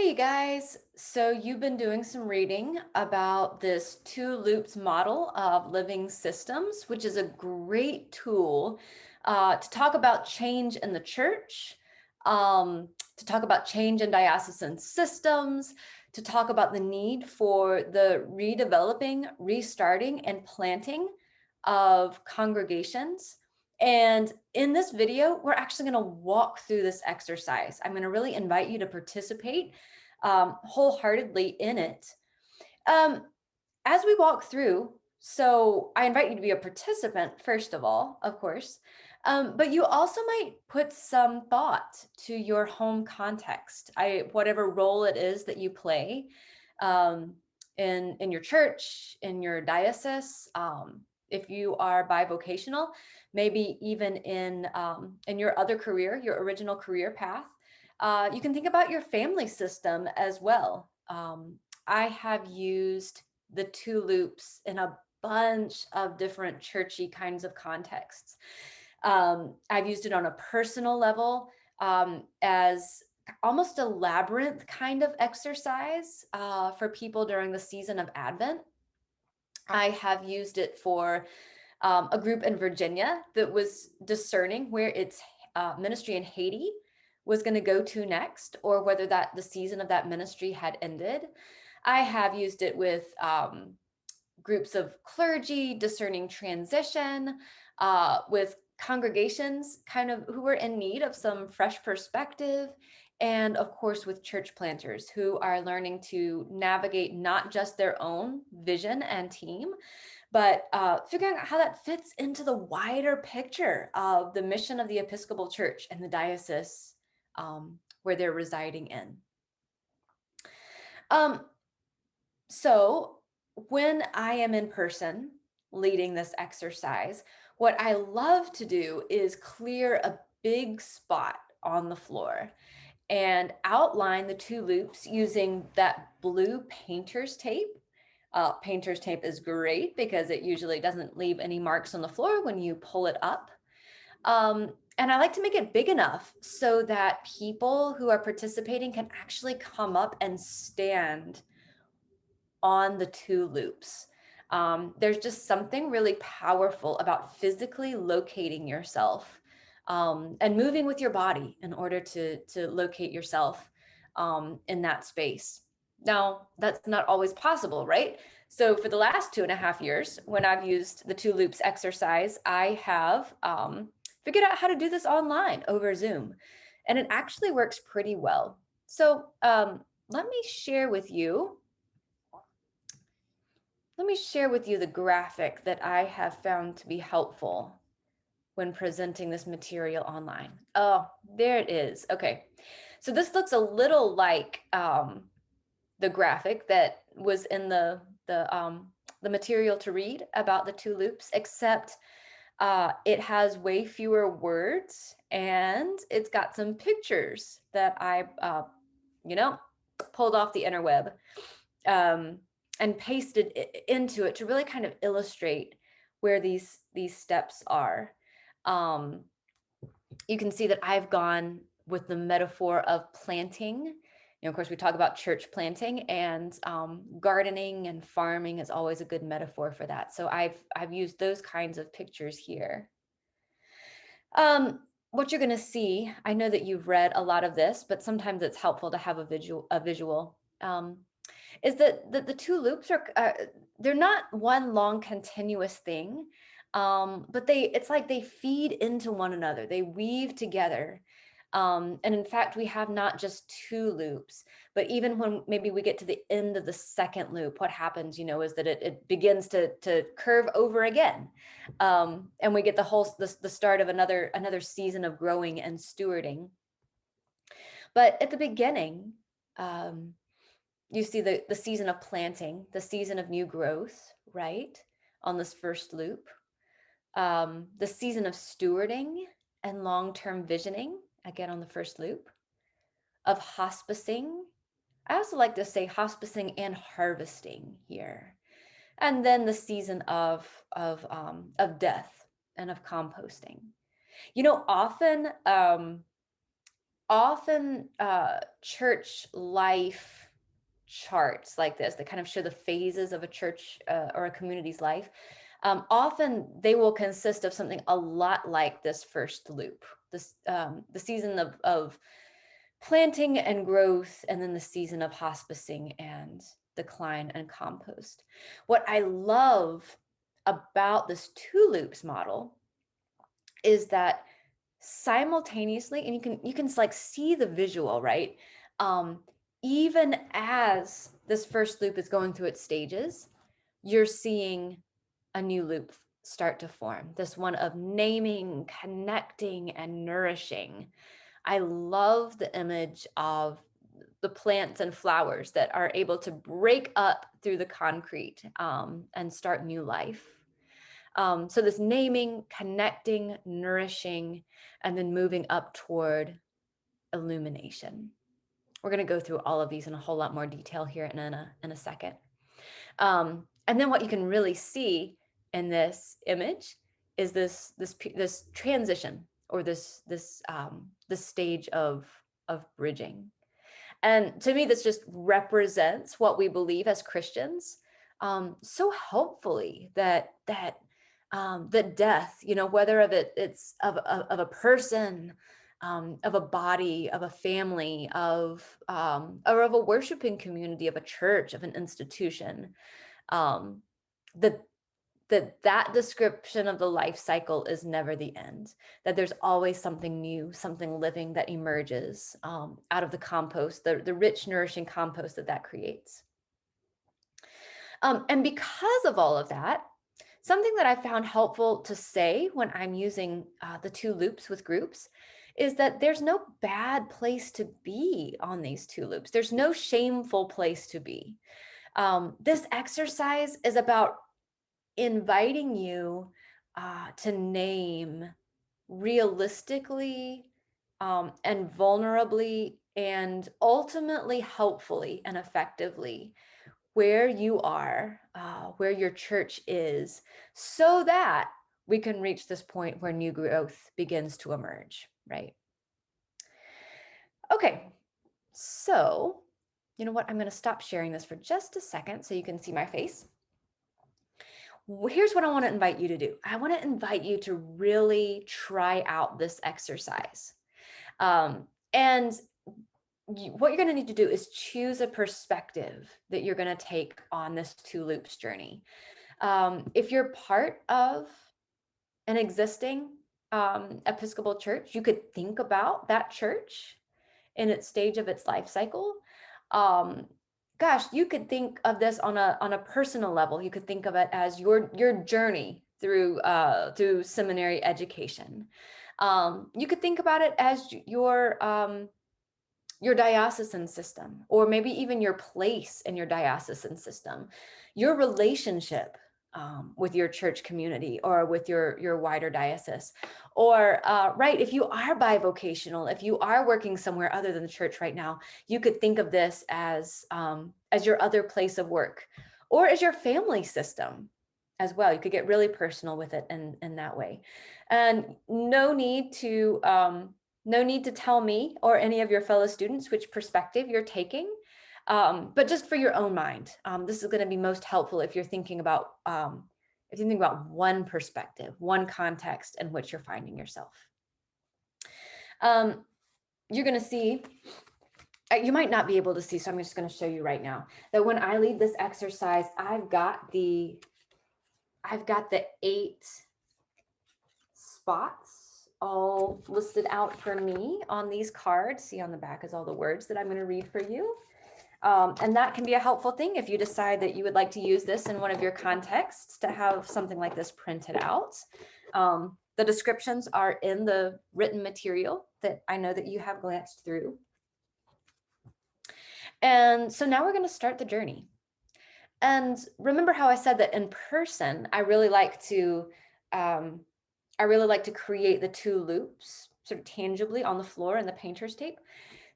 Hey guys, so you've been doing some reading about this two loops model of living systems, which is a great tool to talk about change in the church, to talk about change in diocesan systems, to talk about the need for the redeveloping, restarting, and planting of congregations. And in this video, we're actually going to walk through this exercise. I'm going to really invite you to participate wholeheartedly in it. Um, as we walk through, so I invite you to be a participant, first of all, of course, but you also might put some thought to your home context, whatever role it is that you play um, in your church, in your diocese. If you are bivocational, maybe even in your other career, your original career path, you can think about your family system as well. I have used the two loops in a bunch of different churchy kinds of contexts. I've used it on a personal level as almost a labyrinth kind of exercise for people during the season of Advent. I have used it for a group in Virginia that was discerning where its ministry in Haiti was going to go to next, or whether that the season of that ministry had ended. I have used it with groups of clergy discerning transition, with congregations kind of who were in need of some fresh perspective, and of course with church planters who are learning to navigate not just their own vision and team, but figuring out how that fits into the wider picture of the mission of the Episcopal Church and the diocese where they're residing in. So when I am in person leading this exercise, what I love to do is clear a big spot on the floor and outline the two loops using that blue painter's tape. Painter's tape is great because it usually doesn't leave any marks on the floor when you pull it up. And I like to make it big enough so that people who are participating can actually come up and stand on the two loops. There's just something really powerful about physically locating yourself and moving with your body in order to locate yourself in that space. Now, that's not always possible, right? So for the last 2.5 years, when I've used the two loops exercise, I have figured out how to do this online over Zoom. And it actually works pretty well. So let me share with you the graphic that I have found to be helpful when presenting this material online. Oh, there it is. Okay. So this looks a little like the graphic that was in the material to read about the two loops, except it has way fewer words and it's got some pictures that I, pulled off the interweb. And pasted into it to really kind of illustrate where these steps are. You can see that I've gone with the metaphor of planting. Of course, we talk about church planting, and gardening and farming is always a good metaphor for that. So I've used those kinds of pictures here. What you're going to see, I know that you've read a lot of this, but sometimes it's helpful to have a visual. Is that the two loops are they're not one long continuous thing, but it's like they feed into one another. They weave together. And in fact, we have not just two loops, but even when maybe we get to the end of the second loop, what happens, is that it begins to curve over again. And we get the start of another season of growing and stewarding. But at the beginning, you see the season of planting, the season of new growth, right? On this first loop. The season of stewarding and long-term visioning, again on the first loop. Of hospicing. I also like to say hospicing and harvesting here. And then the season of death and of composting. Often often church life charts like this that kind of show the phases of a church or a community's life, often they will consist of something a lot like this first loop, the season of planting and growth, and then the season of hospicing and decline and compost. What I love about this two loops model is that simultaneously, and you can like see the visual, right? um Even as this first loop is going through its stages, you're seeing a new loop start to form, this one of naming, connecting, and nourishing. I love the image of the plants and flowers that are able to break up through the concrete, and start new life. So this naming, connecting, nourishing, and then moving up toward illumination. We're going to go through all of these in a whole lot more detail here in a second. And then what you can really see in this image is this transition, or this stage of bridging. And to me, this just represents what we believe as Christians, so helpfully, that death, whether it's of a person, of a body, of a family, or of a worshiping community, of a church, of an institution, um, that that description of the life cycle is never the end, that there's always something new, something living that emerges, out of the compost, the rich, nourishing compost that creates. And because of all of that, something that I found helpful to say when I'm using the two loops with groups is that there's no bad place to be on these two loops. There's no shameful place to be. This exercise is about inviting you to name realistically, and vulnerably, and ultimately helpfully and effectively where you are, where your church is, so that we can reach this point where new growth begins to emerge, right? Okay, so you know what? I'm going to stop sharing this for just a second so you can see my face. Here's what I want to invite you to do. I want to invite you to really try out this exercise. And what you're going to need to do is choose a perspective that you're going to take on this two loops journey. If you're part of an existing Episcopal church, you could think about that church in its stage of its life cycle. Um, Gosh, you could think of this on a personal level. You could think of it as your journey through seminary education. You could think about it as your diocesan system, or maybe even your place in your diocesan system, your relationship with your church community or with your wider diocese. Or right, if you are bivocational, if you are working somewhere other than the church right now, you could think of this as your other place of work, or as your family system as well. You could get really personal with it in that way. And no need to tell me or any of your fellow students which perspective you're taking, but just for your own mind. This is going to be most helpful if you're thinking about one perspective, one context in which you're finding yourself. You're going to see, you might not be able to see, so I'm just going to show you right now that when I lead this exercise, I've got the 8 spots all listed out for me on these cards. See, on the back is all the words that I'm going to read for you. And that can be a helpful thing if you decide that you would like to use this in one of your contexts, to have something like this printed out. The descriptions are in the written material that I know that you have glanced through. And so now we're going to start the journey. And remember how I said that in person, I really like to create the two loops sort of tangibly on the floor in the painter's tape.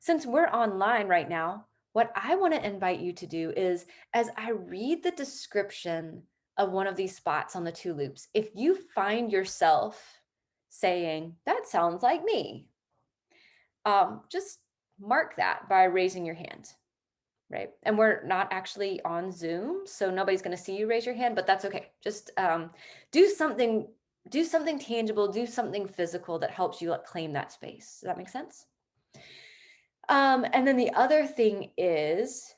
Since we're online right now, what I want to invite you to do is, as I read the description of one of these spots on the two loops, if you find yourself saying, that sounds like me, just mark that by raising your hand, right? And we're not actually on Zoom, so nobody's going to see you raise your hand, but that's okay. Just do something, do something tangible, do something physical that helps you claim that space. Does that make sense? And then the other thing is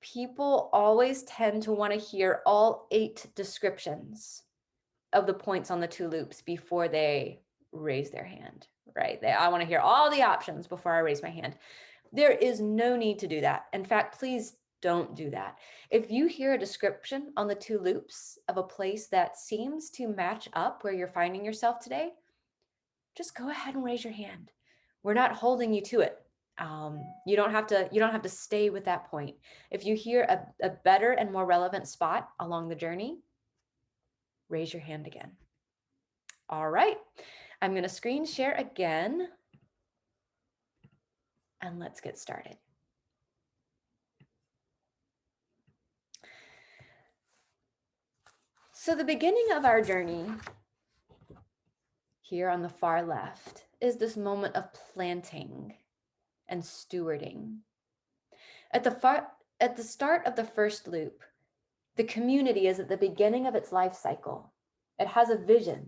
people always tend to want to hear all 8 descriptions of the points on the 2 loops before they raise their hand, right? I want to hear all the options before I raise my hand. There is no need to do that. In fact, please don't do that. If you hear a description on the 2 loops of a place that seems to match up where you're finding yourself today, just go ahead and raise your hand. We're not holding you to it. You don't have to stay with that point. If you hear a better and more relevant spot along the journey, raise your hand again. All right, I'm going to screen share again, and let's get started. So the beginning of our journey here on the far left is this moment of planting and stewarding. At the start of the first loop, the community is at the beginning of its life cycle. It has a vision,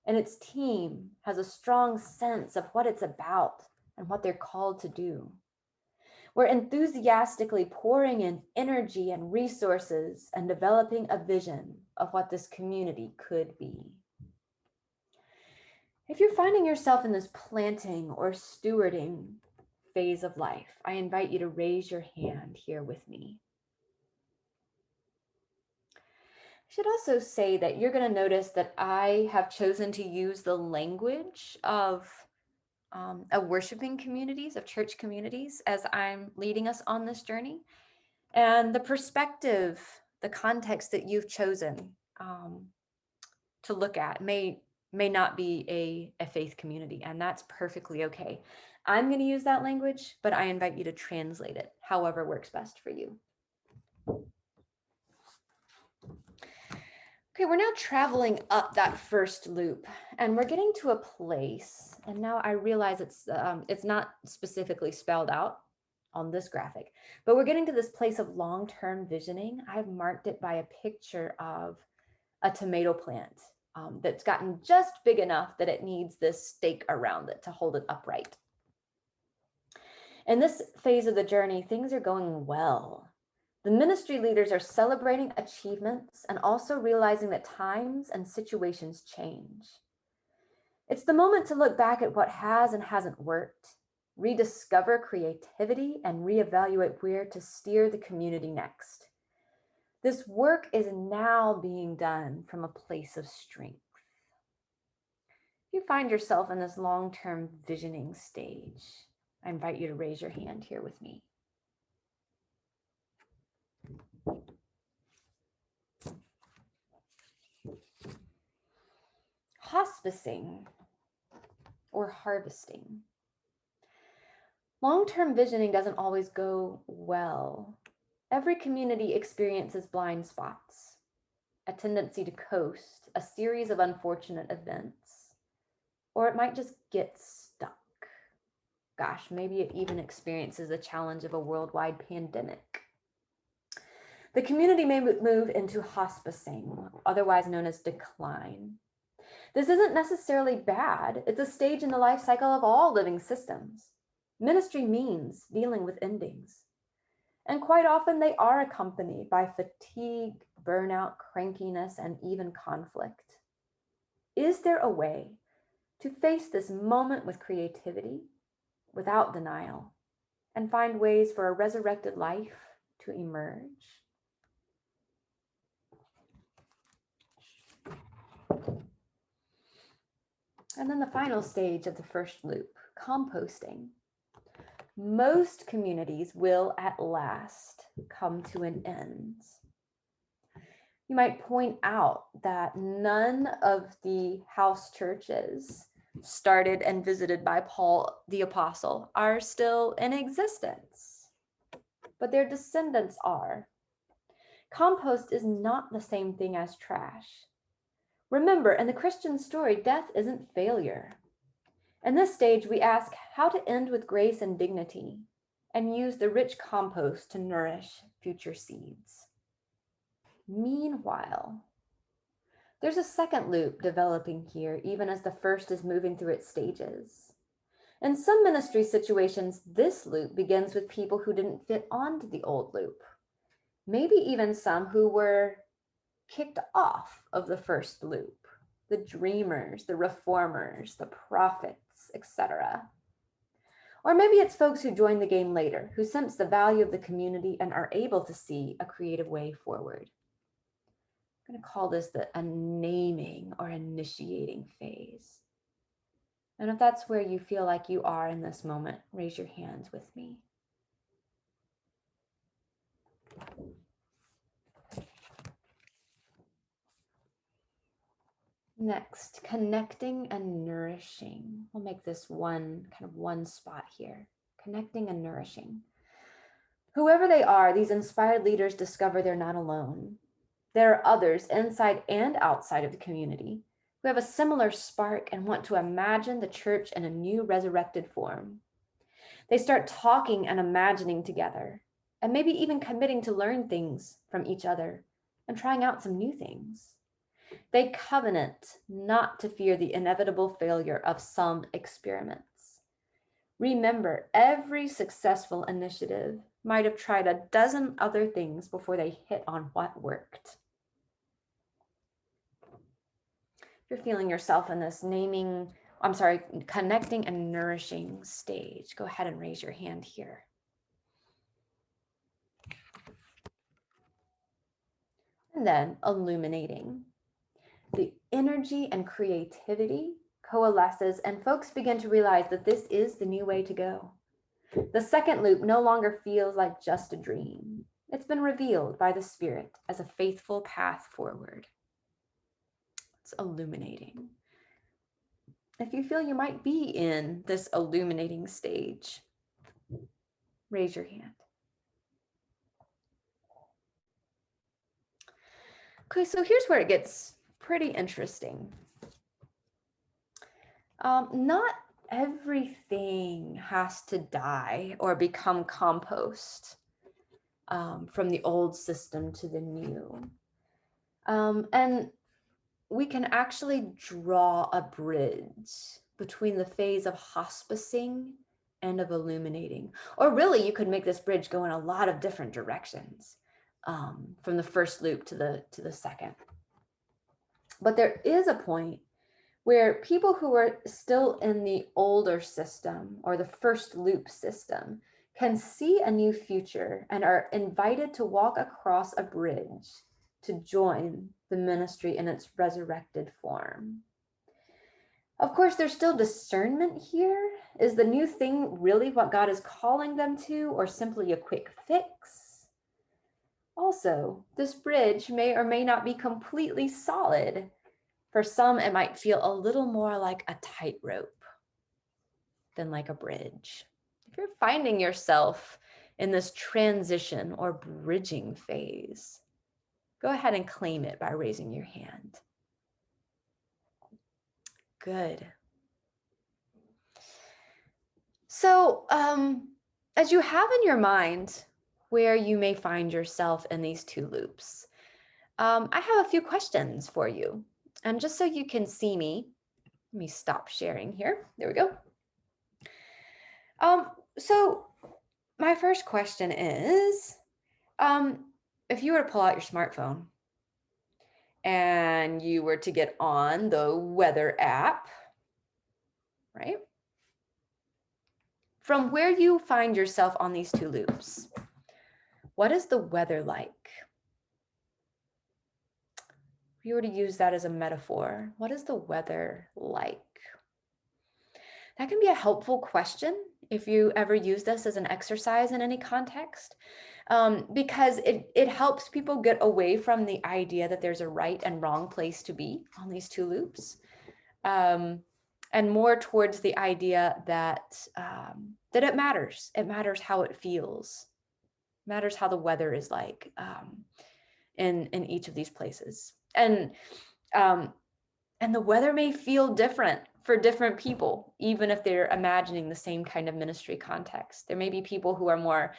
and its team has a strong sense of what it's about and what they're called to do. We're enthusiastically pouring in energy and resources and developing a vision of what this community could be. If you're finding yourself in this planting or stewarding phase of life, I invite you to raise your hand here with me. I should also say that you're going to notice that I have chosen to use the language of worshiping communities, of church communities, as I'm leading us on this journey. And the perspective, the context that you've chosen to look at may not be a faith community, and that's perfectly okay. I'm going to use that language, but I invite you to translate it however works best for you. Okay, we're now traveling up that first loop, and we're getting to a place, and now I realize it's not specifically spelled out on this graphic, but we're getting to this place of long-term visioning. I've marked it by a picture of a tomato plant that's gotten just big enough that it needs this stake around it to hold it upright. In this phase of the journey, things are going well. The ministry leaders are celebrating achievements and also realizing that times and situations change. It's the moment to look back at what has and hasn't worked, rediscover creativity, and reevaluate where to steer the community next. This work is now being done from a place of strength. If you find yourself in this long-term visioning stage, I invite you to raise your hand here with me. Hospicing or harvesting. Long-term visioning doesn't always go well. Every community experiences blind spots, a tendency to coast, a series of unfortunate events, or it might just get stuck. Gosh, maybe it even experiences the challenge of a worldwide pandemic. The community may move into hospicing, otherwise known as decline. This isn't necessarily bad. It's a stage in the life cycle of all living systems. Ministry means dealing with endings. And quite often they are accompanied by fatigue, burnout, crankiness, and even conflict. Is there a way to face this moment with creativity, without denial, and find ways for a resurrected life to emerge? And then the final stage of the first loop, composting. Most communities will at last come to an end. You might point out that none of the house churches started and visited by Paul the Apostle are still in existence, but their descendants are. Compost is not the same thing as trash. Remember, in the Christian story, death isn't failure. In this stage, we ask how to end with grace and dignity and use the rich compost to nourish future seeds. Meanwhile, there's a second loop developing here, even as the first is moving through its stages. In some ministry situations, this loop begins with people who didn't fit onto the old loop, maybe even some who were kicked off of the first loop, the dreamers, the reformers, the prophets, etc. Or maybe it's folks who join the game later, who sense the value of the community and are able to see a creative way forward. I'm going to call this a naming or initiating phase. And if that's where you feel like you are in this moment, raise your hands with me. Next, connecting and nourishing. We'll make this one spot here. Connecting and nourishing. Whoever they are, these inspired leaders discover they're not alone. There are others inside and outside of the community who have a similar spark and want to imagine the church in a new resurrected form. They start talking and imagining together, and maybe even committing to learn things from each other and trying out some new things. They covenant not to fear the inevitable failure of some experiments. Remember, every successful initiative might have tried a dozen other things before they hit on what worked. If you're feeling yourself in this connecting and nourishing stage, go ahead and raise your hand here. And then illuminating. The energy and creativity coalesces and folks begin to realize that this is the new way to go. The second loop no longer feels like just a dream. It's been revealed by the Spirit as a faithful path forward. It's illuminating. If you feel you might be in this illuminating stage, raise your hand. Okay, so here's where it gets pretty interesting. Not everything has to die or become compost from the old system to the new. And we can actually draw a bridge between the phase of hospicing and of illuminating. Or really, you could make this bridge go in a lot of different directions from the first loop to the second. But there is a point where people who are still in the older system or the first loop system can see a new future and are invited to walk across a bridge to join the ministry in its resurrected form. Of course, there's still discernment here. Is the new thing really what God is calling them to, or simply a quick fix? Also, this bridge may or may not be completely solid. For some, it might feel a little more like a tightrope than like a bridge. If you're finding yourself in this transition or bridging phase, go ahead and claim it by raising your hand. Good. So, as you have in your mind where you may find yourself in these two loops, I have a few questions for you. And just so you can see me, let me stop sharing here. There we go. So my first question is, if you were to pull out your smartphone and you were to get on the weather app, right? From where you find yourself on these two loops, what is the weather like? If you were to use that as a metaphor, what is the weather like? That can be a helpful question if you ever use this as an exercise in any context, because it helps people get away from the idea that there's a right and wrong place to be on these two loops, and more towards the idea that that it matters. It matters how it feels. It matters how the weather is like in each of these places, and the weather may feel different for different people, even if they're imagining the same kind of ministry context. There may be people who are more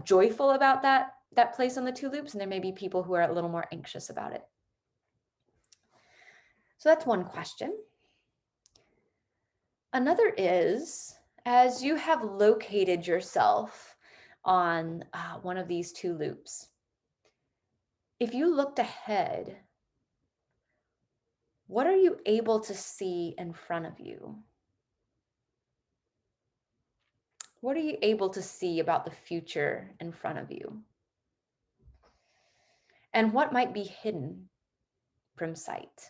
joyful about that place on the two loops, and there may be people who are a little more anxious about it. So that's one question. Another is, as you have located yourself on one of these two loops, if you looked ahead, what are you able to see in front of you? What are you able to see about the future in front of you? And what might be hidden from sight?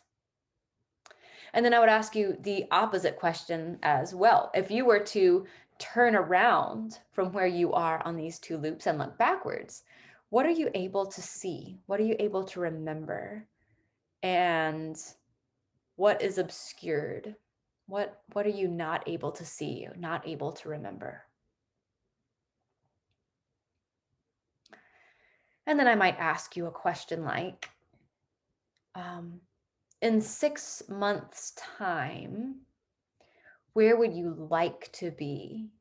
And then I would ask you the opposite question as well. If you were to turn around from where you are on these two loops and look backwards, what are you able to see? What are you able to remember? And what is obscured? What are you not able to see, not able to remember? And then I might ask you a question like, in 6 months' time, where would you like to be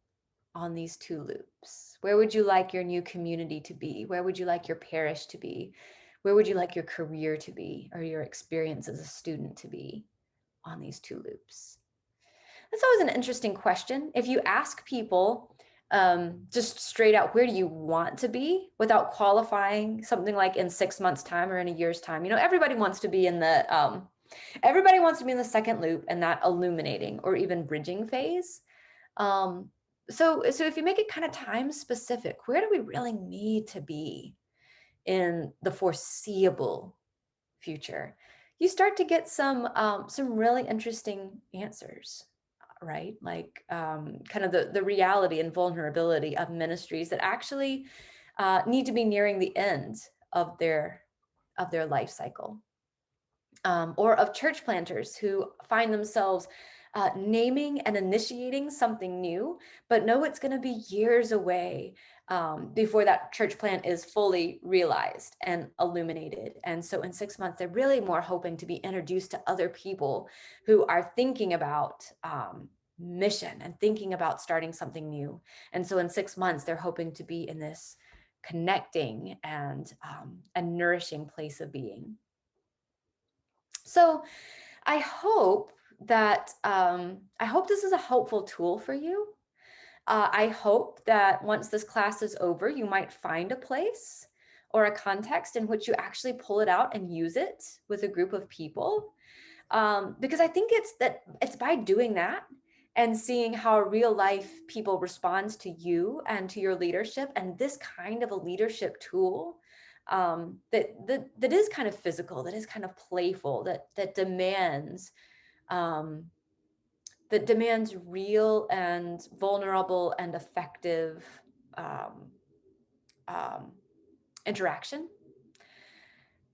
on these two loops? Where would you like your new community to be? Where would you like your parish to be? Where would you like your career to be, or your experience as a student to be on these two loops? That's always an interesting question. If you ask people just straight out, where do you want to be, without qualifying something like in 6 months' time or in a year's time, everybody wants to be in the second loop and that illuminating or even bridging phase. So if you make it kind of time specific, where do we really need to be in the foreseeable future? You start to get some really interesting answers, right? Like kind of the reality and vulnerability of ministries that actually need to be nearing the end of their life cycle, or of church planters who find themselves naming and initiating something new, but know it's going to be years away before that church plant is fully realized and illuminated. And so in 6 months, they're really more hoping to be introduced to other people who are thinking about mission and thinking about starting something new. And so in 6 months, they're hoping to be in this connecting and a nourishing place of being. So I hope that this is a helpful tool for you. I hope that once this class is over, you might find a place or a context in which you actually pull it out and use it with a group of people. Because I think it's by doing that and seeing how real life people responds to you and to your leadership, and this kind of a leadership tool that is kind of physical, that is kind of playful, that demands real and vulnerable and effective interaction,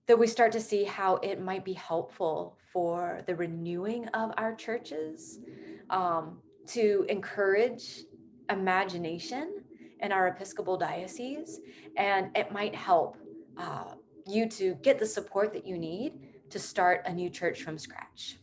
that we start to see how it might be helpful for the renewing of our churches, to encourage imagination in our Episcopal diocese, and it might help you to get the support that you need to start a new church from scratch.